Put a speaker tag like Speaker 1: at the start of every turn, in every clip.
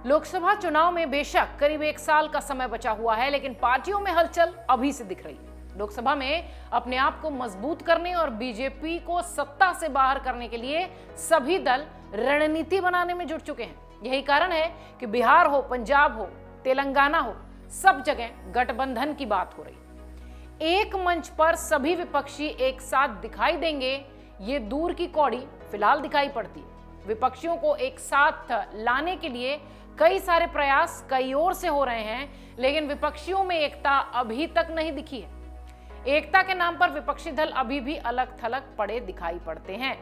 Speaker 1: लोकसभा चुनाव में बेशक करीब 1 साल का समय बचा हुआ है, लेकिन पार्टियों में हलचल अभी से दिख रही है। लोकसभा में अपने आप को मजबूत करने और बीजेपी को सत्ता से बाहर करने के लिए सभी दल रणनीति बनाने में जुट चुके हैं। यही कारण है कि बिहार हो, पंजाब हो, तेलंगाना हो, सब जगह गठबंधन की बात हो रही। एक मंच पर सभी विपक्षी एक साथ दिखाई देंगे, ये दूर की कौड़ी फिलहाल दिखाई पड़ती है। विपक्षियों को एक साथ लाने के लिए कई सारे प्रयास कई ओर से हो रहे हैं, लेकिन विपक्षियों में एकता अभी तक नहीं दिखी है। एकता के नाम पर विपक्षी दल अभी भी अलग थलग पड़े दिखाई पड़ते हैं।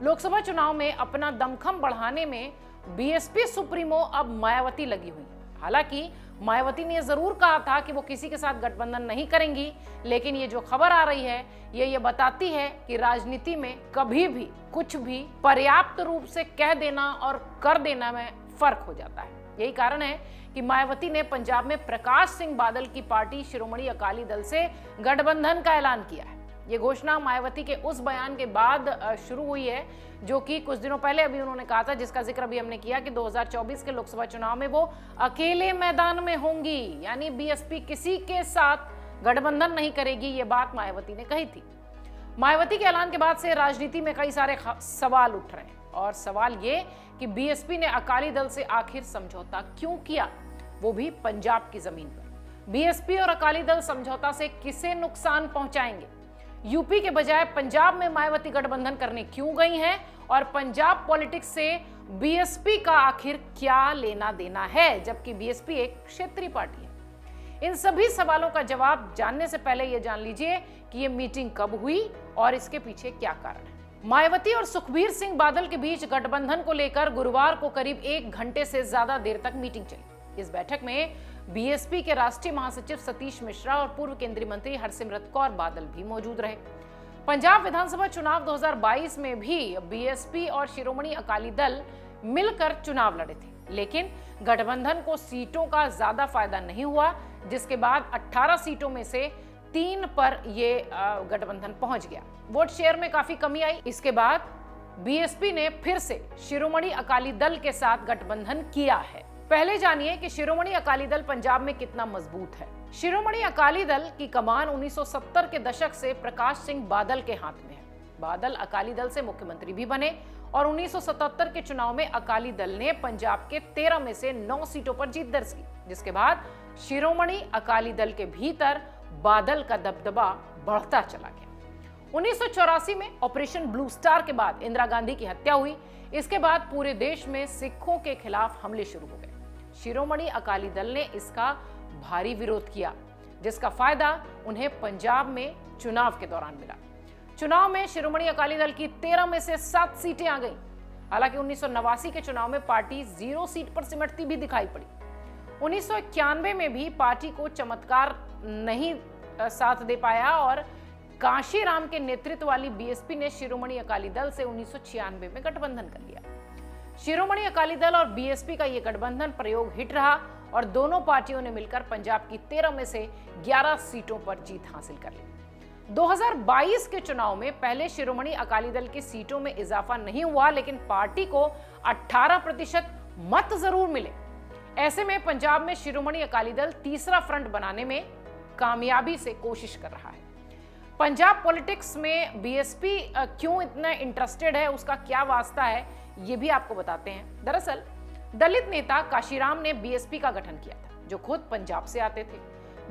Speaker 1: लोकसभा चुनाव में अपना दमखम बढ़ाने में बीएसपी सुप्रीमो अब मायावती लगी हुई। हालांकि मायावती ने जरूर कहा था कि वो किसी के साथ गठबंधन नहीं करेंगी, लेकिन ये जो खबर आ रही है ये बताती है कि राजनीति में कभी भी कुछ भी पर्याप्त रूप से कह देना और कर देना में फर्क हो जाता है। यही कारण है कि मायावती ने पंजाब में प्रकाश सिंह बादल की पार्टी शिरोमणि अकाली दल से गठबंधन का ऐलान किया है। ये घोषणा मायावती के उस बयान के बाद शुरू हुई है जो कि कुछ दिनों पहले अभी उन्होंने कहा था, जिसका जिक्र अभी हमने किया कि 2024 के लोकसभा चुनाव में वो अकेले मैदान में होंगी, यानी बीएसपी किसी के साथ गठबंधन नहीं करेगी। ये बात मायावती ने कही थी। मायावती के ऐलान के बाद से राजनीति में कई सारे सवाल उठ रहे हैं, और सवाल ये कि बीएसपी ने अकाली दल से आखिर समझौता क्यों किया, वो भी पंजाब की जमीन पर। बीएसपी और अकाली दल समझौता से किसे नुकसान पहुंचाएंगे? यूपी के बजाय पंजाब में मायावती गठबंधन करने क्यों गई हैं, और पंजाब पॉलिटिक्स से बीएसपी का आखिर क्या लेना देना है, जबकि बीएसपी एक क्षेत्रीय पार्टी है। इन सभी सवालों का जवाब जानने से पहले यह जान लीजिए कि यह मीटिंग कब हुई और इसके पीछे क्या कारण है। मायावती और सुखबीर सिंह बादल के बीच गठबंधन को लेकर गुरुवार को करीब 1 घंटे से ज्यादा देर तक मीटिंग चली। इस बैठक में बीएसपी के राष्ट्रीय महासचिव सतीश मिश्रा और पूर्व केंद्रीय मंत्री हरसिमरत कौर बादल भी मौजूद रहे। पंजाब विधानसभा चुनाव 2022 में भी बीएसपी और शिरोमणि अकाली दल मिलकर चुनाव लड़े थे, लेकिन गठबंधन को सीटों का ज्यादा फायदा नहीं हुआ, जिसके बाद 18 सीटों में से 3 पर ये गठबंधन पहुंच गया। वोट शेयर में काफी कमी आई। इसके बाद बीएसपी ने फिर से शिरोमणि अकाली दल के साथ गठबंधन किया है। पहले जानिए कि शिरोमणि अकाली दल पंजाब में कितना मजबूत है। शिरोमणि अकाली दल की कमान 1970 के दशक से प्रकाश सिंह बादल के हाथ में है। बादल अकाली दल से मुख्यमंत्री भी बने और 1977 के चुनाव में अकाली दल ने पंजाब के 13 में से 9 सीटों पर जीत दर्ज की, जिसके बाद शिरोमणि अकाली दल के भीतर बादल का दबदबा बढ़ता चला गया। 1984 में ऑपरेशन ब्लू स्टार के बाद इंदिरा गांधी की हत्या हुई। इसके बाद पूरे देश में सिखों के खिलाफ हमले शुरू हो गए। शिरोमणि अकाली दल ने इसका भारी विरोध किया, जिसका फायदा उन्हें पंजाब में चुनाव के दौरान मिला। चुनाव में शिरोमणि अकाली दल की 13 में से 7 सीटें आ गईं। हालांकि 1989 के चुनाव में पार्टी 0 सीट पर सिमटती भी दिखाई पड़ी। 1991 में भी पार्टी को चमत्कार नहीं साथ दे पाया और कांशीराम के नेतृत्व वाली बीएसपी ने शिरोमणि अकाली दल से 1996 में गठबंधन कर लिया। शिरोमणि अकाली दल और बीएसपी का यह गठबंधन प्रयोग हिट रहा और दोनों पार्टियों ने मिलकर पंजाब की 13 में से 11 सीटों पर जीत हासिल कर ली। 2022 के चुनाव में पहले शिरोमणि अकाली दल की सीटों में इजाफा नहीं हुआ, लेकिन पार्टी को 18% मत जरूर मिले। ऐसे में पंजाब में शिरोमणि अकाली दल तीसरा फ्रंट बनाने में कामयाबी से कोशिश कर रहा है। पंजाब पॉलिटिक्स में बीएसपी क्यों इतना इंटरेस्टेड है, उसका क्या वास्ता है, ये भी आपको बताते हैं। दरअसल दलित नेता काशीराम ने बीएसपी का गठन किया था, जो खुद पंजाब से आते थे।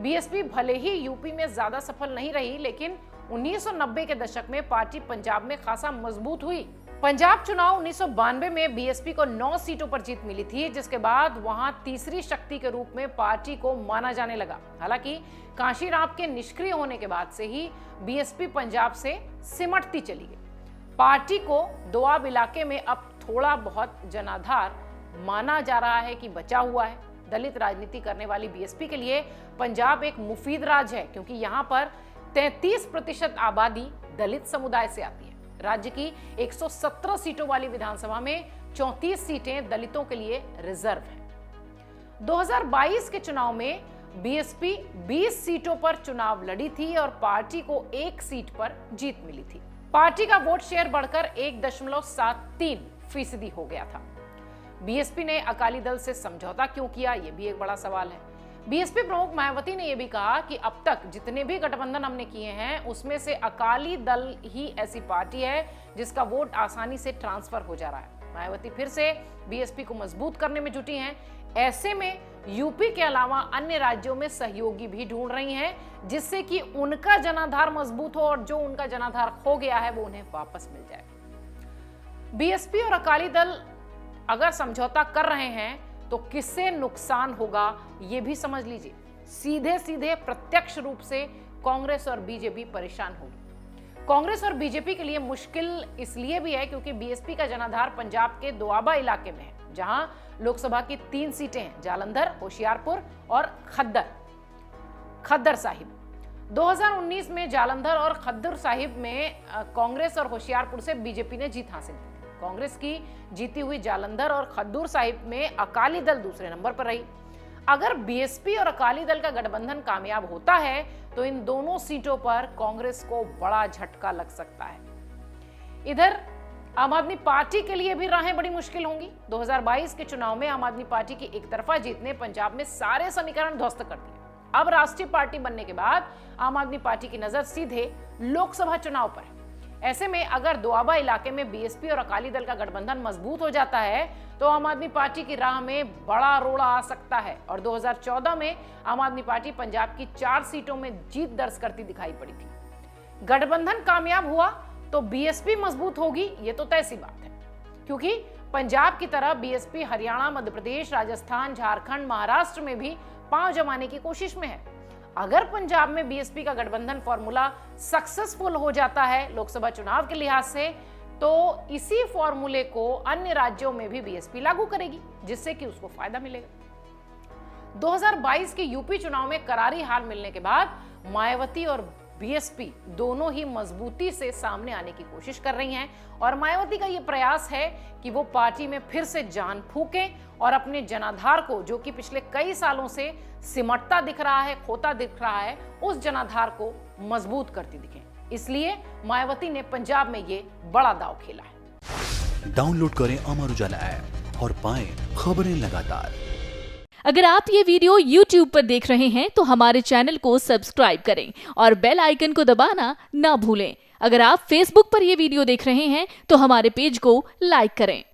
Speaker 1: बीएसपी भले ही यूपी में ज्यादा सफल नहीं रही, लेकिन 1990 के दशक में पार्टी पंजाब में खासा मजबूत हुई। पंजाब चुनाव 1992 में बीएसपी को 9 सीटों पर जीत मिली थी, जिसके बाद वहां तीसरी शक्ति के रूप में पार्टी को माना जाने लगा। हालांकि काशीराम के निष्क्रिय होने के बाद से ही बीएसपी पंजाब से सिमटती चली गई। पार्टी को दोआब इलाके में अब थोड़ा बहुत जनाधार माना जा रहा है कि बचा हुआ है। दलित राजनीति करने वाली बीएसपी के लिए पंजाब एक मुफीद राज्य है, क्योंकि यहाँ पर 33% आबादी दलित समुदाय से आती है। राज्य की 117 सीटों वाली विधानसभा में 34 सीटें दलितों के लिए रिजर्व हैं। 2022 के चुनाव में बीएसपी 20 सीटों पर चुनाव लड़ी थी और पार्टी को 1 सीट पर जीत मिली थी। पार्टी का वोट शेयर बढ़कर 1.73% हो गया था। बीएसपी ने अकाली दल से समझौता क्यों किया, यह भी एक बड़ा सवाल है। बीएसपी प्रमुख मायावती ने यह भी कहा कि अब तक जितने भी गठबंधन हमने किए हैं उसमें से अकाली दल ही ऐसी पार्टी है जिसका वोट आसानी से ट्रांसफर हो जा रहा है। मायावती फिर से बीएसपी को मजबूत करने में जुटी हैं। ऐसे में यूपी के अलावा अन्य राज्यों में सहयोगी भी ढूंढ रही हैं जिससे कि उनका जनाधार मजबूत हो और जो उनका जनाधार खो गया है वो उन्हें वापस मिल जाए। बीएसपी और अकाली दल अगर समझौता कर रहे हैं तो किससे नुकसान होगा ये भी समझ लीजिए। सीधे सीधे प्रत्यक्ष रूप से कांग्रेस और बीजेपी परेशान होगी। कांग्रेस और बीजेपी के लिए मुश्किल इसलिए भी है क्योंकि बीएसपी का जनाधार पंजाब के दोआबा इलाके में है, जहां लोकसभा की 3 सीटें हैं, जालंधर, होशियारपुर और खद्दर साहिब। 2019 में जालंधर और खद्दर साहिब में कांग्रेस और होशियारपुर से बीजेपी ने जीत हासिल की। कांग्रेस की जीती हुई जालंधर और खद्दूर साहिब में अकाली दल दूसरे नंबर पर रही। अगर बीएसपी और अकाली दल का गठबंधन कामयाब होता है तो इन दोनों सीटों पर कांग्रेस को बड़ा झटका लग सकता है। इधर आम आदमी पार्टी के लिए भी राहें बड़ी मुश्किल होंगी। 2022 के चुनाव में आम आदमी पार्टी की एक तरफा जीत ने पंजाब में सारे समीकरण ध्वस्त कर दिए। अब राष्ट्रीय पार्टी बनने के बाद आम आदमी पार्टी की नजर सीधे लोकसभा चुनाव पर है। ऐसे में अगर दोआबा इलाके में बीएसपी और अकाली दल का गठबंधन मजबूत हो जाता है तो आम आदमी पार्टी की राह में बड़ा रोड़ा आ सकता है। और 2014 में आम आदमी पार्टी पंजाब की 4 सीटों में जीत दर्ज करती दिखाई पड़ी थी। गठबंधन कामयाब हुआ तो बीएसपी मजबूत होगी, ये तो तय सी बात है, क्योंकि पंजाब की तरह बीएसपी हरियाणा, मध्य प्रदेश, राजस्थान, झारखंड, महाराष्ट्र में भी पांव जमाने की कोशिश में है। अगर पंजाब में बीएसपी का गठबंधन फॉर्मूला सक्सेसफुल हो जाता है लोकसभा चुनाव के लिहाज से, तो इसी फॉर्मूले को अन्य राज्यों में भी बीएसपी लागू करेगी, जिससे कि उसको फायदा मिलेगा। 2022 के यूपी चुनाव में करारी हार मिलने के बाद मायावती और बीएसपी दोनों ही मजबूती से सामने आने की कोशिश कर रही हैं और मायावती का यह प्रयास है कि वो पार्टी में फिर से जान फूकें और अपने जनाधार को, जो कि पिछले कई सालों से सिमटता दिख रहा है, खोता दिख रहा है, उस जनाधार को मजबूत करती दिखें। इसलिए मायावती ने पंजाब में ये बड़ा दांव खेला है।
Speaker 2: डाउनलोड करें अमर उजाला ऐप और पाएं खबरें लगातार।
Speaker 3: अगर आप ये वीडियो YouTube पर देख रहे हैं तो हमारे चैनल को सब्सक्राइब करें और बेल आइकन को दबाना ना भूलें। अगर आप Facebook पर ये वीडियो देख रहे हैं तो हमारे पेज को लाइक करें।